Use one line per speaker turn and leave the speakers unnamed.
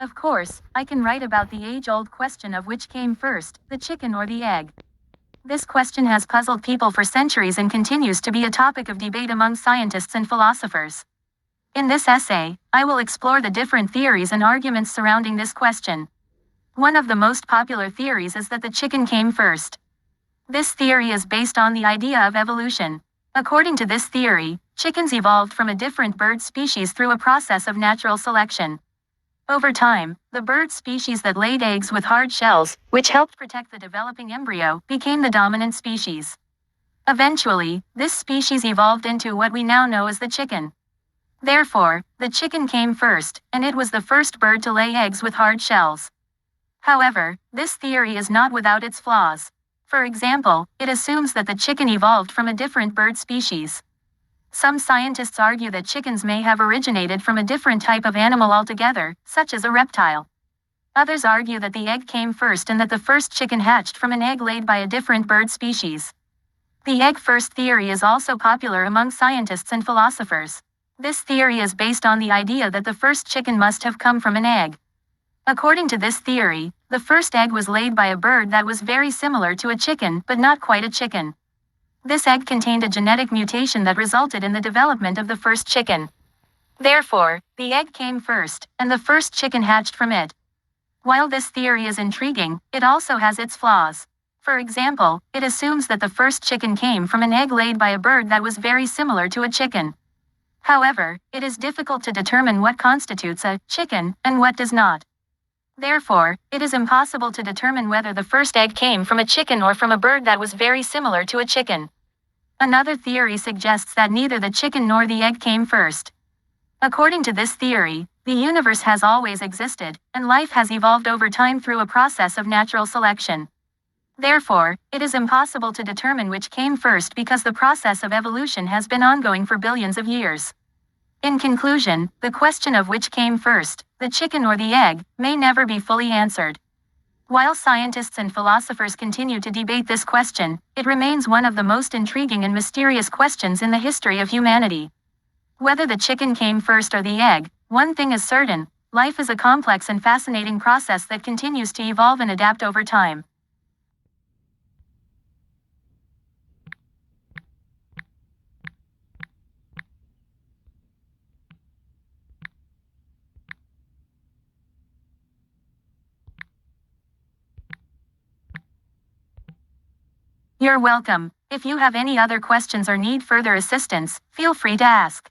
Of course, I can write about the age-old question of which came first, the chicken or the egg. This question has puzzled people for centuries and continues to be a topic of debate among scientists and philosophers. In this essay, I will explore the different theories and arguments surrounding this question. One of the most popular theories is that the chicken came first. This theory is based on the idea of evolution. According to this theory, chickens evolved from a different bird species through a process of natural selection. Over time, the bird species that laid eggs with hard shells, which helped protect the developing embryo, became the dominant species. Eventually, this species evolved into what we now know as the chicken. Therefore, the chicken came first, and it was the first bird to lay eggs with hard shells. However, this theory is not without its flaws. For example, it assumes that the chicken evolved from a different bird species. Some scientists argue that chickens may have originated from a different type of animal altogether, such as a reptile. Others argue that the egg came first and that the first chicken hatched from an egg laid by a different bird species. The egg-first theory is also popular among scientists and philosophers. This theory is based on the idea that the first chicken must have come from an egg. According to this theory, the first egg was laid by a bird that was very similar to a chicken but not quite a chicken. This egg contained a genetic mutation that resulted in the development of the first chicken. Therefore, the egg came first, and the first chicken hatched from it. While this theory is intriguing, it also has its flaws. For example, it assumes that the first chicken came from an egg laid by a bird that was very similar to a chicken. However, it is difficult to determine what constitutes a chicken and what does not. Therefore, it is impossible to determine whether the first egg came from a chicken or from a bird that was very similar to a chicken. Another theory suggests that neither the chicken nor the egg came first. According to this theory, the universe has always existed, and life has evolved over time through a process of natural selection. Therefore, it is impossible to determine which came first because the process of evolution has been ongoing for billions of years. In conclusion, the question of which came first, the chicken or the egg, may never be fully answered. While scientists and philosophers continue to debate this question, it remains one of the most intriguing and mysterious questions in the history of humanity. Whether the chicken came first or the egg, one thing is certain: life is a complex and fascinating process that continues to evolve and adapt over time. You're welcome. If you have any other questions or need further assistance, feel free to ask.